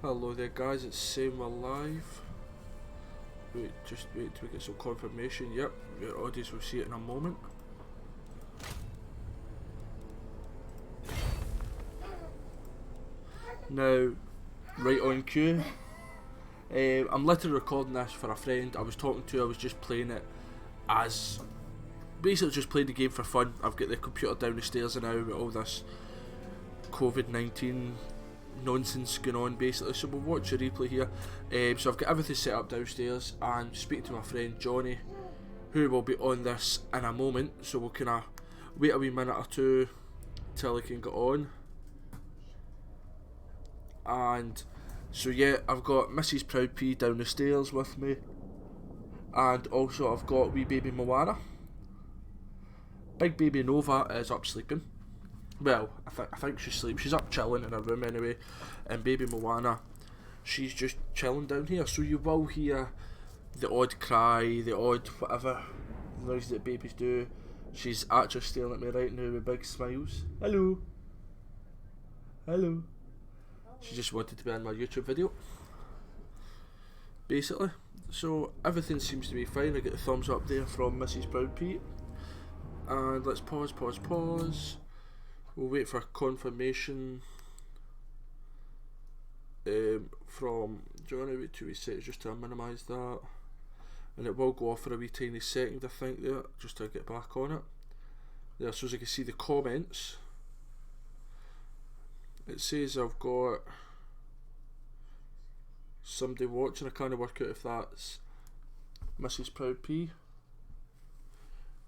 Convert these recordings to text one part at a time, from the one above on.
Hello there guys, it's Same Alive. Just wait till we get some confirmation. Yep, your audience will see it in a moment. Now, right on cue. I'm literally recording this for a friend I was talking to. I was just playing it as basically just playing the game for fun. I've got the computer down the stairs now with all this COVID-19 nonsense going on basically, so we'll watch a replay here. So I've got everything set up downstairs and speaking to my friend Johnny, who will be on this in a moment, so we'll kind of wait a wee minute or two till he can get on. And so yeah, I've got Mrs. Proud P down the stairs with me, and also I've got wee baby Moana. Big baby Nova is up sleeping. Well, I think she's asleep. She's up chilling in her room anyway. And baby Moana, she's just chilling down here. So you will hear the odd cry, the odd whatever noise that babies do. She's actually staring at me right now with big smiles. Hello. Hello. She just wanted to be in my YouTube video, basically. So everything seems to be fine. I get the thumbs up there from Mrs. Proud Pete. And let's pause. We'll wait for confirmation from Johnny. Wait 2 seconds just to minimise that, and it will go off for a wee tiny second I think there, just to get back on it. There, so as you can see the comments, it says I've got somebody watching. I can't work out if that's Mrs. Proud P.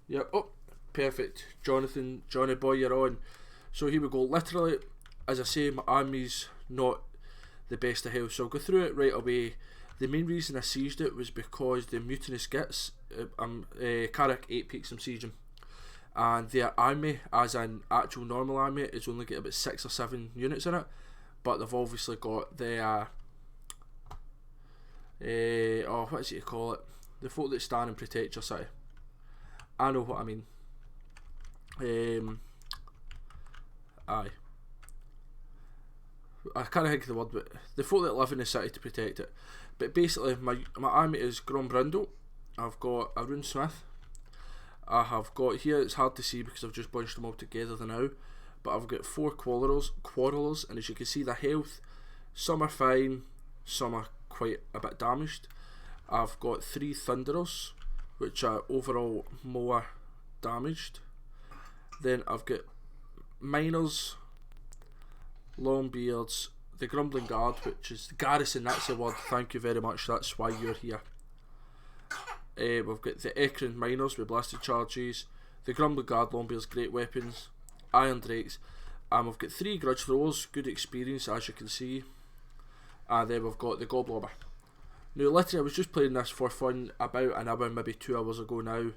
Yep, oh, perfect. Johnny boy, you're on. So here we go. Literally, as I say, my army's not the best of health, so I'll go through it right away. The main reason I sieged it was because the mutinous gits, Carrick 8 peaks I'm sieging, and their army, as an actual normal army, is only got about 6 or 7 units in it, but they've obviously got the what is it you call it? The folk that stand and protect your city. I know what I mean. Aye. I can't think of the word, but the folk that live in the city to protect it. But basically, my army is Grombrindle. I've got a Rune Smith. I have got here, it's hard to see because I've just bunched them all together now, but I've got 4 quarrelers, and as you can see, the health, some are fine, some are quite a bit damaged. I've got 3 Thunderers, which are overall more damaged. Then I've got Miners, Longbeards, the Grumbling Guard, which is the garrison, that's the word, thank you very much, that's why you're here. We've got the Ekron Miners with blasted charges, the Grumbling Guard, Longbeards, great weapons, Iron Drakes, and we've got 3 Grudge Throwers, good experience as you can see, and then we've got the Goblobber. Now literally I was just playing this for fun about an hour, maybe 2 hours ago now,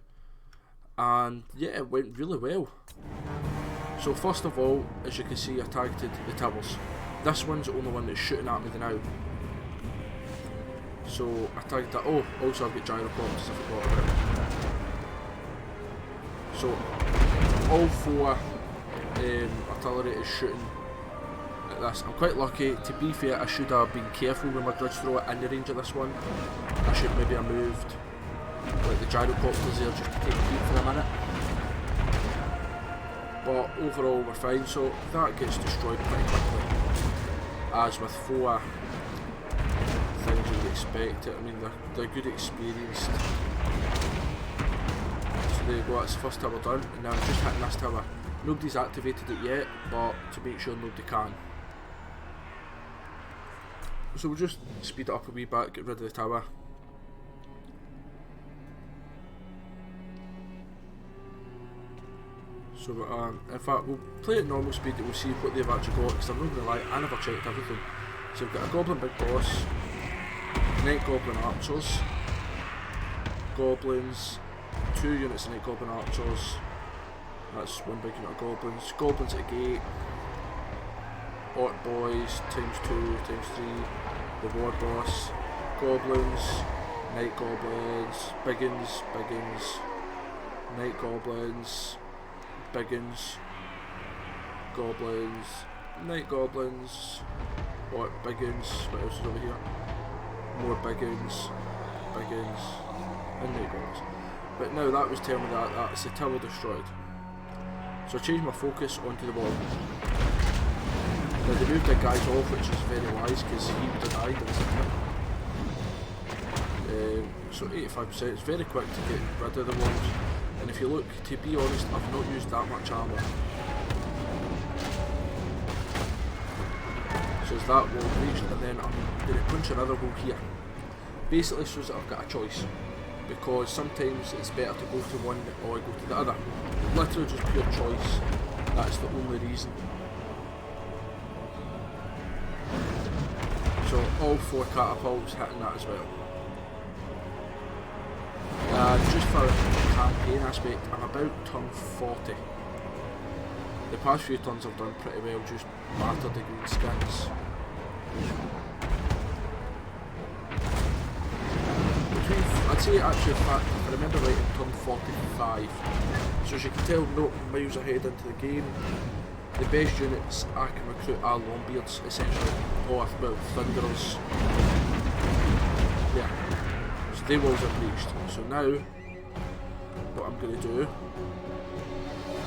and yeah, it went really well. So first of all, as you can see, I targeted the towers. This one's the only one that's shooting at me now. So I targeted that. Oh, also I've got gyrocopters, I forgot about it. So all 4 artillery is shooting at this. I'm quite lucky. To be fair, I should have been careful with my grudge thrower in the range of this one. I should maybe have moved like the gyrocopters there just to take a peek for a minute. But overall we're fine, so that gets destroyed pretty quickly. As with 4 things you'd expect it. I mean, they're good experienced. So there you go, that's the first tower done, and now I'm just hitting this tower. Nobody's activated it yet, but to make sure nobody can. So we'll just speed it up a wee bit, get rid of the tower. So in fact, we'll play at normal speed and we'll see what they've actually got, because I'm not going to lie, I never checked everything. So we've got a Goblin Big Boss, Night Goblin Archers, Goblins, 2 units of Night Goblin Archers, that's 1 big unit of Goblins, Goblins at the gate, Orc Boys, times 2, times 3, the War Boss, Goblins, Night Goblins, Biggins, Night Goblins, Biggins, Goblins, Night Goblins, Oh, Biggins. What else is over here? More Biggins. Biggins. And there goes. But now that was telling me that that's the tower destroyed. So I changed my focus onto the wall. Now they moved the guys off, which is very wise because he would have died in a second. So 85%, it's very quick to get rid of the walls. And if you look, to be honest, I've not used that much armour. So as that wall reached, and then I'm going to punch another hole here. Basically shows that I've got a choice. Because sometimes it's better to go to one or go to the other. Literally just pure choice. That's the only reason. So all 4 catapults hitting that as well. Just for the campaign aspect, I'm about turn 40. The past few turns I've done pretty well, just battered the green skins. I'd say actually, in fact, if I remember right, in turn 45. So as you can tell, not miles ahead into the game. The best units I can recruit are Longbeards, essentially. Well, Thunderers. Yeah. So they walls are breached. So now, what I'm going to do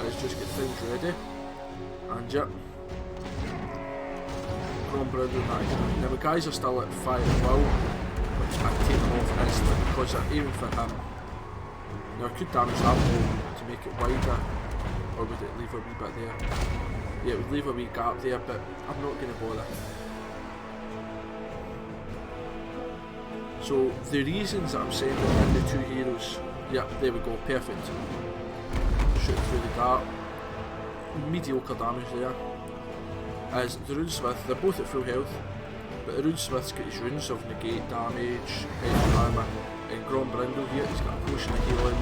is just get things ready. And yep. Grombrand and that. Now the guys are still at fire as well. I'd take them off instantly because I'm aiming for him. Now I could damage that wall to make it wider, or would it leave a wee bit there? Yeah, it would leave a wee gap there, but I'm not going to bother. So the reasons that I'm sending in the 2 heroes, yep, there we go, perfect. Shoot through the dart. Mediocre damage there. As the Runesmith, they're both at full health. But the Runesmith's got his runes of negate damage, extra armour, and Grombrindle here, he's got a potion of healing.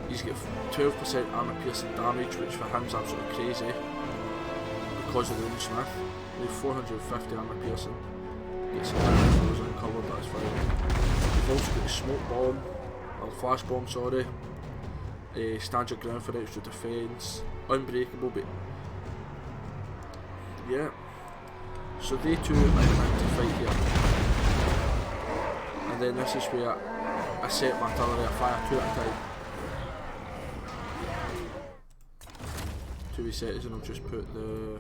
He's got 12% armour piercing damage, which for him's absolutely crazy because of the Runesmith. We have 450 armour piercing. Gets some frozen and covered, that's fine. We've also got the smoke bomb, or flash bomb, sorry. Stand your ground for extra defence. Unbreakable, but yeah. So they two are going to fight here. And then this is where I set my artillery, I fire 2 at a time. 2 resets and I'll just put the...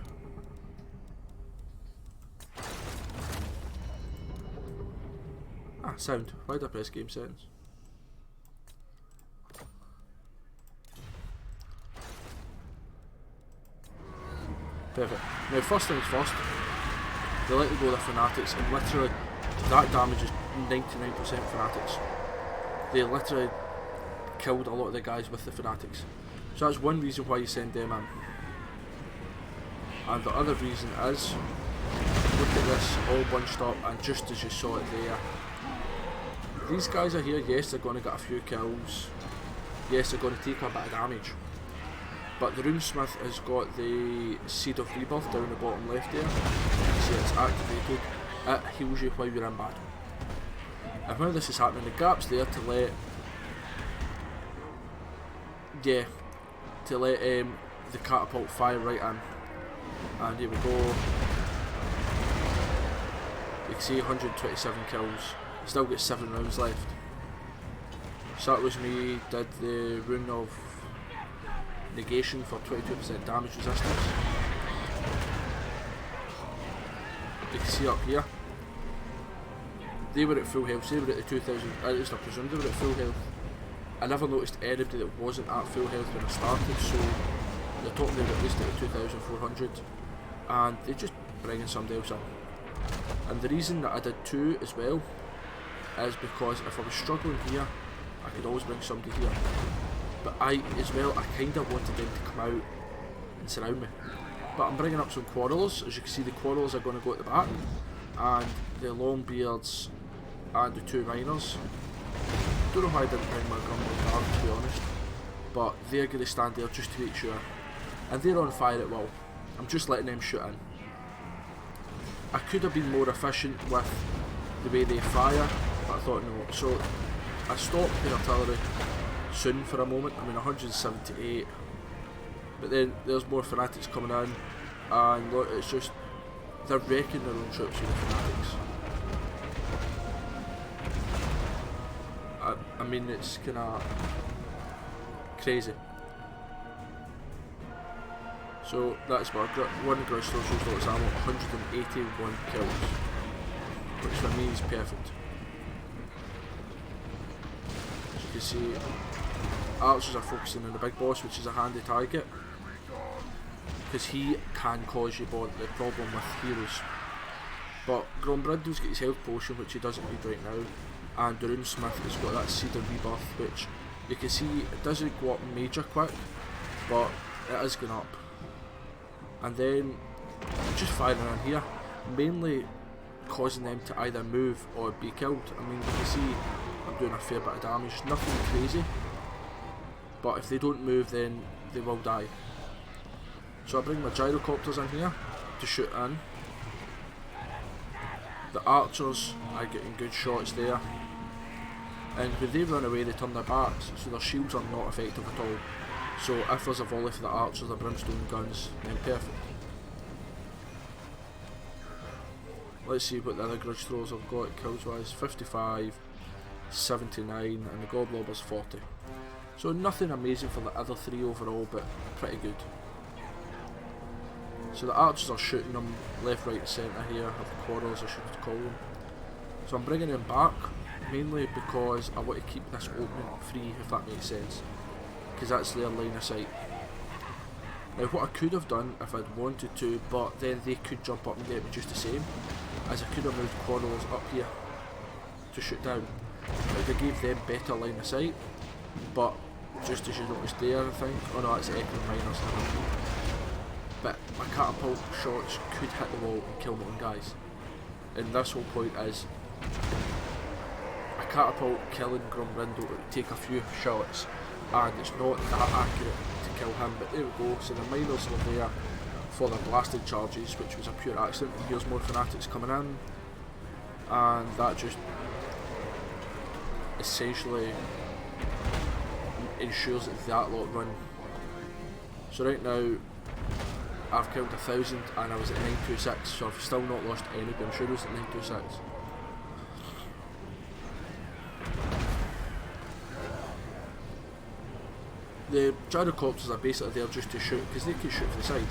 sound. Why did I press game settings? Perfect. Now first things first, they like to go with the Fanatics, and literally that damage is 99% Fanatics. They literally killed a lot of the guys with the Fanatics. So that's one reason why you send them in. And the other reason is, look at this, all bunched up, and just as you saw it there, these guys are here, yes they're going to get a few kills, yes they're going to take a bit of damage. But the Runesmith has got the Seed of Rebirth down the bottom left there. You can see it's activated. It heals you while you're in battle. And while this is happening, the gap's there to let... yeah, to let the catapult fire right in. And here we go. You can see 127 kills. Still got 7 rounds left. So that was me, did the rune of negation for 22% damage resistance. You can see up here, they were at full health, they were at the 2000, at least I presume they were at full health. I never noticed anybody that wasn't at full health when I started, so they're talking they were at least at the 2400, and they're just bringing somebody else in. And the reason that I did 2 as well is because if I was struggling here, I could always bring somebody here. But I, as well, I kind of wanted them to come out and surround me. But I'm bringing up some Quarrelers. As you can see, the Quarrelers are going to go at the back. And the Longbeards and the 2 Miners. Don't know why I didn't bring my Grumble Guard, to be honest. But they're going to stand there just to make sure. And they're on fire at will. I'm just letting them shoot in. I could have been more efficient with the way they fire, but I thought no. So I stopped the artillery soon for a moment. I mean 178, but then there's more Fanatics coming in, and look, it's just they're wrecking their own troops with the fanatics. I mean, it's kinda crazy. So that's what one grudge throws used all its ammo, 181 kills, which for me is perfect. As you can see, archers are focusing on the big boss, which is a handy target, because he can cause you the problem with heroes. But Grombrindle's got his health potion, which he doesn't need right now, and the Runesmith has got that Seed of Rebirth, which you can see it doesn't go up major quick, but it is going up. And then just firing in here, mainly causing them to either move or be killed. I mean, you can see I'm doing a fair bit of damage, nothing crazy, but if they don't move then they will die. So I bring my gyrocopters in here to shoot in. The archers are getting good shots there, and when they run away they turn their backs, so their shields are not effective at all. So if there's a volley for the archers, the brimstone guns, then perfect. Let's see what the other grudge throws I've got kills wise. 55, 79, and the goblobbers 40. So nothing amazing for the other three overall, but pretty good. So the archers are shooting them left, right and centre here, or the quarrels I should call them. So I'm bringing them back, mainly because I want to keep this opening free, if that makes sense, because that's their line of sight. Now what I could have done if I'd wanted to, but then they could jump up and get me just the same, as I could have moved quarrels up here to shoot down. It would have gave them better line of sight, but just as you noticed there, I think, oh no, that's Ekron Miners. But my catapult shots could hit the wall and kill my own guys. And this whole point is, a catapult killing Grombrindle would take a few shots, and it's not that accurate to kill him, but there we go. So the miners were there for the blasted charges, which was a pure accident, and here's more fanatics coming in, and that just essentially ensures that lot run. So right now I've killed 1,000 and I was at 926, so I've still not lost any, but I'm sure it was at 926. The gyrocopters are basically there just to shoot, because they can shoot from the side.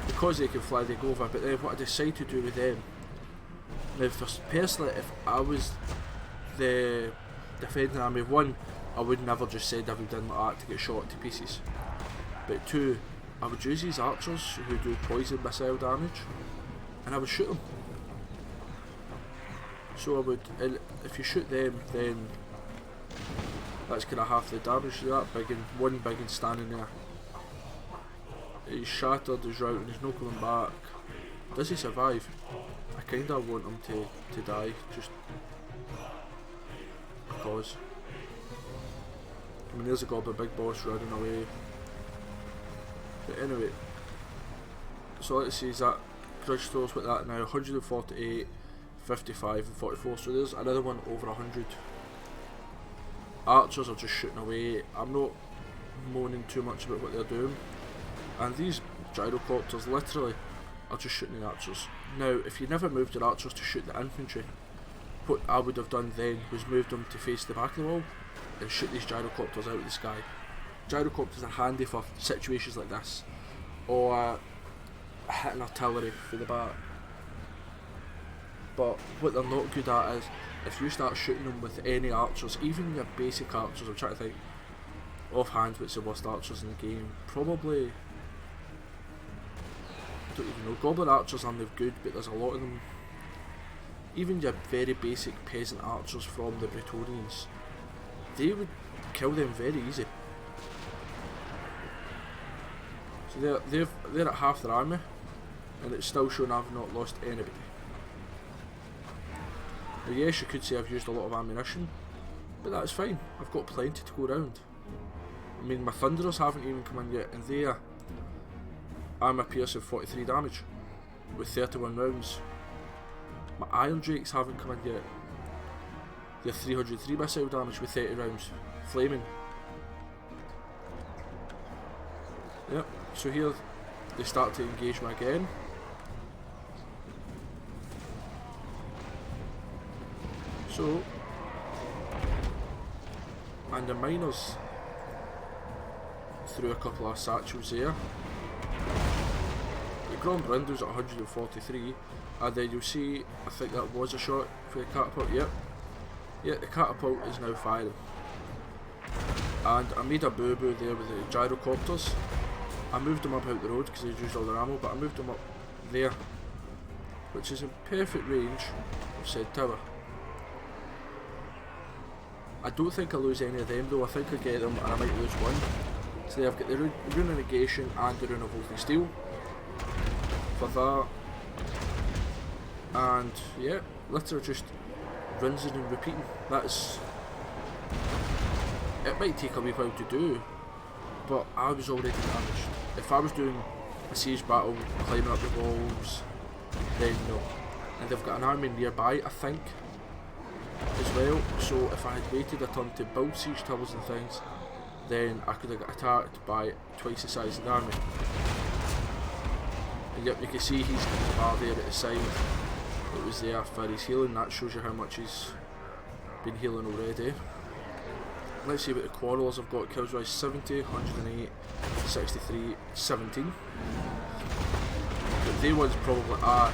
Because they can fly, they go over, but then what I decide to do with them, now personally, if I was the defending army, one, I would never just send everything like that to get shot to pieces. But two, I would use these archers who do poison missile damage, and I would shoot them. So I would, if you shoot them, then that's kind of half the damage. That big and one big and standing there. He's shattered, he's out, and he's not coming back. Does he survive? I kinda want him to die, just because. I mean, there's a goblin big boss running away. But anyway, so let's see, is that grudge throws with that now, 148, 55 and 44, so there's another one over 100. Archers are just shooting away. I'm not moaning too much about what they're doing, and these gyrocopters literally are just shooting the archers. Now if you never moved your archers to shoot the infantry, what I would have done then was moved them to face the back of the wall and shoot these gyrocopters out of the sky. Gyrocopters are handy for situations like this, or hitting artillery through the back. But what they're not good at is, if you start shooting them with any archers, even your basic archers, I'm trying to think offhand what's the worst archers in the game, probably, I don't even know, goblin archers aren't good, but there's a lot of them. Even your very basic peasant archers from the Bretonnians, they would kill them very easy. So they're at half their army, and it's still showing I've not lost anybody. Now yes, you could say I've used a lot of ammunition, but that's fine, I've got plenty to go around. I mean, my Thunderers haven't even come in yet, and they are armour piercing 43 damage with 31 rounds. My Iron Drakes haven't come in yet. They're 303 missile damage with 30 rounds, flaming. Yep, so here they start to engage me again. So, and the miners threw a couple of satchels there. The Grand Brindle's at 143, and then you'll see, I think that was a shot for the catapult. Yep, the catapult is now firing. And I made a boo-boo there with the gyrocopters. I moved them up out the road because they used all their ammo, but I moved them up there, which is in perfect range of said tower. I don't think I lose any of them though. I think I get them and I might lose one. So I've got the Rune of Negation and the Rune of Wolfen Steel for that. And yeah, literally just rinsing and repeating. That's... It might take a wee while to do, but I was already damaged. If I was doing a siege battle, climbing up the walls, then no. And they've got an army nearby, I think, as well. So if I had waited a turn to build siege towers and things, then I could have got attacked by twice the size of the army. And yep, you can see he's got the bar there at the side. It was there for his healing. That shows you how much he's been healing already. Let's see what the quarrels have got. Kills wise 70, 108, 63, 17. But they ones probably are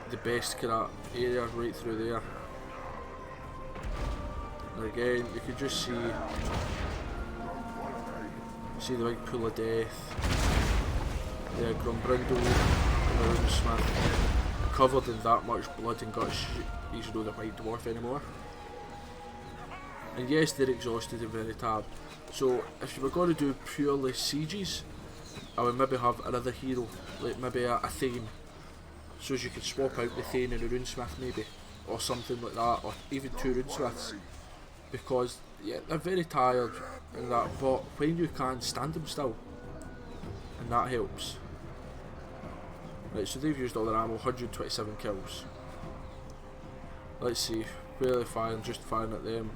the best kind of area right through there. And again, you can just see the big pool of death. The Grumbrindle and the Runesmith covered in that much blood and guts. He's not the white dwarf anymore. And yes, they're exhausted and very tired. So if you were going to do purely sieges, I would maybe have another hero, like maybe a Thane, so as you could swap out the Thane and a Runesmith maybe, or something like that, or even two Runesmiths, because yeah, they're very tired and that, but when you can stand them still, and that helps. Right, so they've used all their ammo, 127 kills. Let's see, where are they firing? Just firing at them.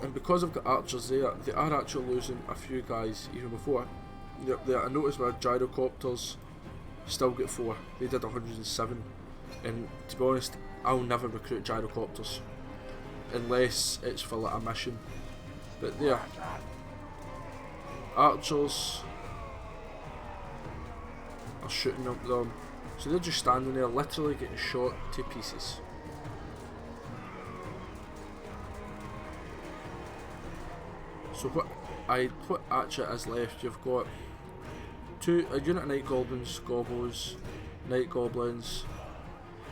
And because I've got archers there, they are actually losing a few guys even before. I noticed my gyrocopters still get 4. They did 107. And to be honest, I'll never recruit gyrocopters unless it's for like a mission. But there, archers are shooting up them. So they're just standing there, literally getting shot to pieces. So what actually is left? You've got a unit of night goblins, gobos, night goblins.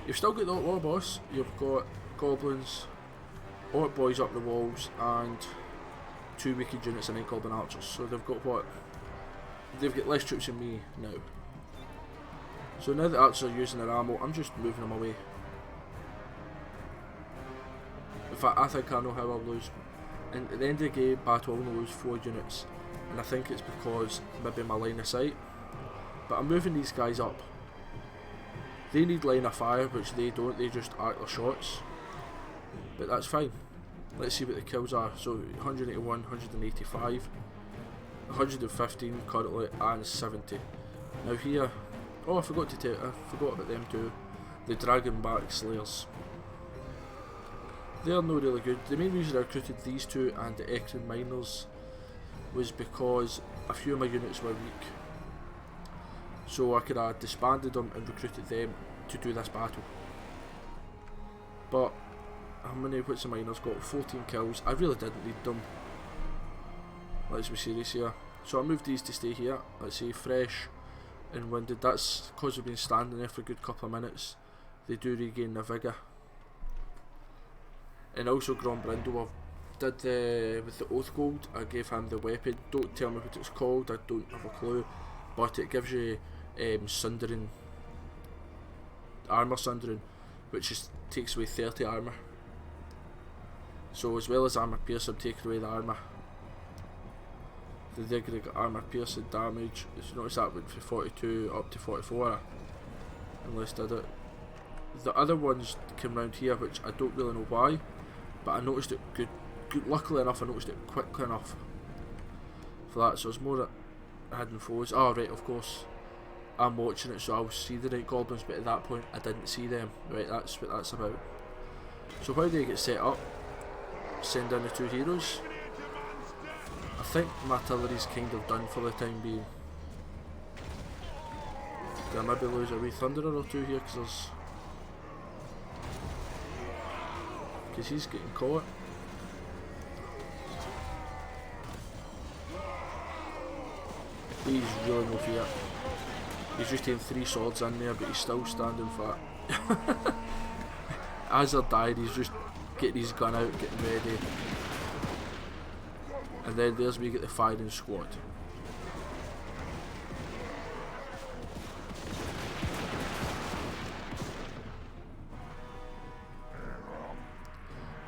You've still got the war boss. You've got goblins, orc boys up the walls, and 2 wicked units of night goblin archers. So they've got what? They've got less troops than me now. So now that archers are using their ammo, I'm just moving them away. In fact, I think I know how I'll lose. And at the end of the game, battle, I'll only lose 4 units, and I think it's because maybe my line of sight. But I'm moving these guys up. They need line of fire, which they don't. They just arc their shots. But that's fine. Let's see what the kills are. So 181, 185, 115 currently, and 70. Now here, oh, I forgot about them too. The Dragonback Slayers. They're not really good. The main reason I recruited these two and the Ekron Miners was because a few of my units were weak. So I could have disbanded them and recruited them to do this battle. But how many what's the miners got? 14 kills. I really didn't need them. Let's be serious here. So I moved these to stay here. Let's see, fresh and winded. That's because we've been standing there for a good couple of minutes. They do regain their vigour. And also Grombrindle, I did with the Oath Gold, I gave him the weapon. Don't tell me what it's called, I don't have a clue. But it gives you sundering, armour sundering, which takes away 30 armour. So as well as armour pierce, I'm taking away the armour. They're going to get armour piercing damage. You notice that went from 42 up to 44. Unless did it. The other ones came round here, which I don't really know why, but I noticed it good. Luckily enough, I noticed it quickly enough for that. So it's more that hidden foes. Oh right, of course. I'm watching it, so I'll see the Night Goblins, but at that point I didn't see them. Right, that's what that's about. So how do you get set up? Send in the two heroes. I think my artillery's kind of done for the time being. Do I maybe lose a wee Thunderer or two here because he's getting caught. He's really no fear. He's just taking 3 swords in there, but he's still standing fat. As they're dying, he's just getting his gun out, getting ready. And then there's we get the firing squad.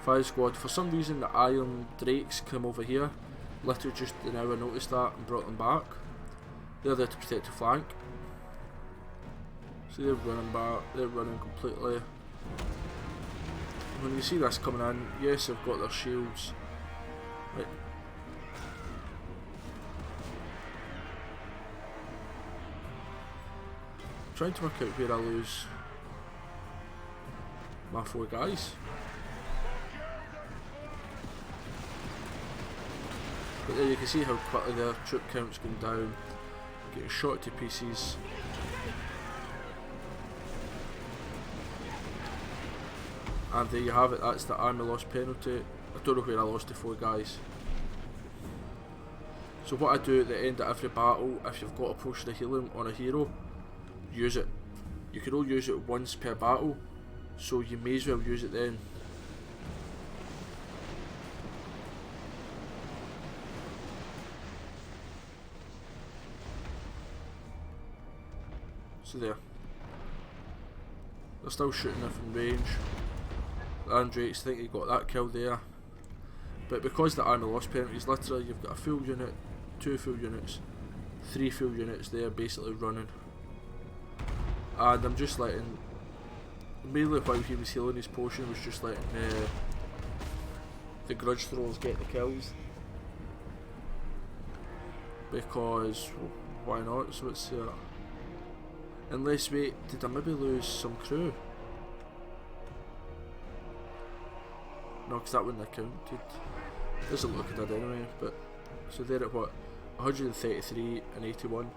Fire squad. For some reason the Iron Drakes come over here. Literally just now I noticed that and brought them back. They're there to protect the flank. See, they're running back, they're running completely. When you see this coming in, yes, they've got their shields. Right. I'm trying to work out where I lose my 4 guys. But there you can see how quickly their troop count's going down, getting shot to pieces. And there you have it, that's the army loss penalty. I don't know where I lost the 4 guys. So what I do at the end of every battle, if you've got a potion of healing on a hero, use it. You can only use it once per battle, so you may as well use it then. So there. They're still shooting it from range. Andrakes think he got that kill there. But because the army loss penalty is literally, you've got a full unit, 2 full units, 3 full units there basically running. And I'm just letting, mainly while he was healing his potion, was just letting the grudge throwers get the kills. Because, well, why not? So it's unless, wait, did I maybe lose some crew? No, because that wouldn't have counted. Doesn't look like it did anyway, but so they're at what? 133 and 81.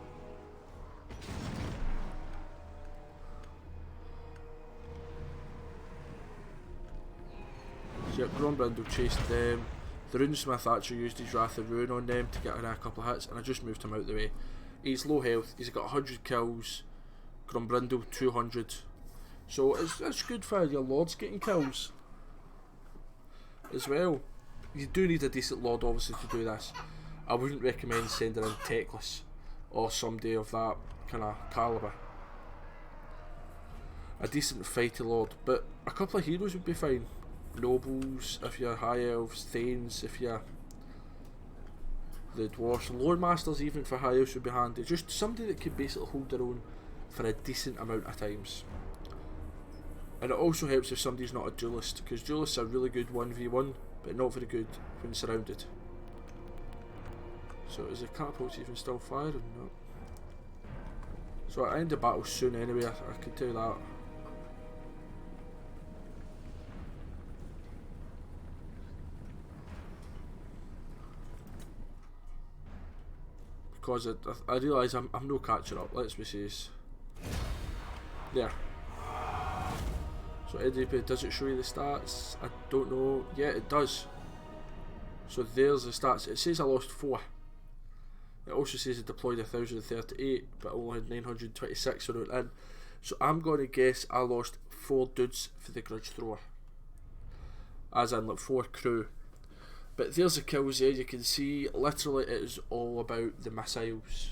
So yeah, Grombrindle chased them. The Runesmith actually used his Wrath of Ruin on them to get in a couple of hits, and I just moved him out the way. He's low health, he's got 100 kills, Grombrindle 200. So it's good for your lords getting kills as well. You do need a decent lord obviously to do this. I wouldn't recommend sending in Teclis or somebody of that kind of calibre. A decent fighty lord, but a couple of heroes would be fine. Nobles, if you're high elves, thanes, if you're the dwarfs, lore masters even for high elves would be handy. Just somebody that could basically hold their own for a decent amount of times. And it also helps if somebody's not a duelist, because duelists are really good 1v1, but not very good when surrounded. So is the catapult even still firing? No. So I end the battle soon anyway, I can tell you that. Because I realise I'm no catching up, let's be serious. There. So EDP, does it show you the stats? I don't know. Yeah, it does. So there's the stats. It says I lost 4. It also says it deployed 1038, but I only had 926 when it went in. So I'm going to guess I lost 4 dudes for the grudge thrower. As in like 4 crew. But there's the kills there, you can see literally it is all about the missiles.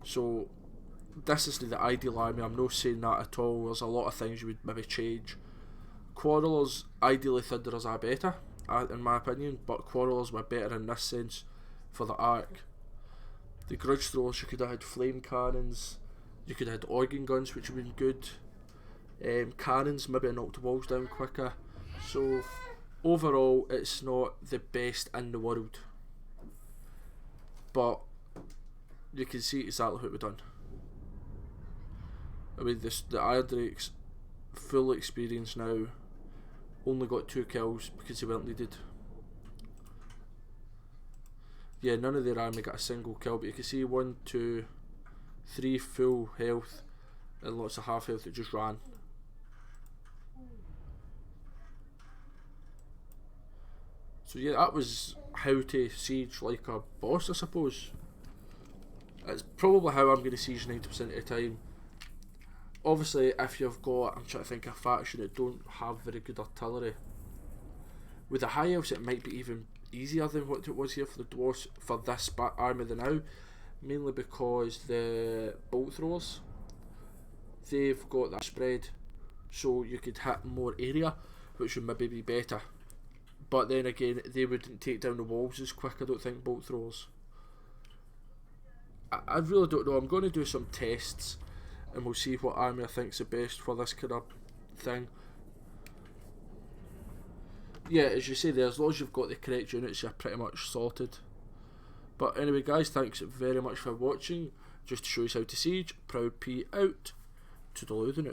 So this isn't the ideal army, I'm not saying that at all. There's a lot of things you would maybe change. Quarrelers, ideally Thunderers are better, in my opinion, but Quarrelers were better in this sense for the arc. The grudge throwers, you could have had flame cannons, you could have had organ guns which would have been good. Cannons, maybe knocked the walls down quicker. So overall it's not the best in the world, but you can see exactly what we've done. I mean, the Iron Drake's full experience now only got 2 kills because he weren't needed. Yeah, none of their army got a single kill, but you can see 1, 2, 3 full health and lots of half health that just ran. So yeah, that was how to siege like a boss, I suppose. It's probably how I'm going to siege 90% of the time. Obviously, if you've got, I'm trying to think, a faction that don't have very good artillery, with the high elves it might be even easier than what it was here for the dwarfs for this army than now, mainly because the bolt throwers, they've got that spread, so you could hit more area, which would maybe be better. But then again, they wouldn't take down the walls as quick, I don't think, bolt throwers. I really don't know. I'm going to do some tests and we'll see what army I think's the best for this kind of thing. Yeah, as you say there, as long as you've got the correct units, you're pretty much sorted. But anyway guys, thanks very much for watching. Just to show you how to siege, Proud P out. Toodaloo the now.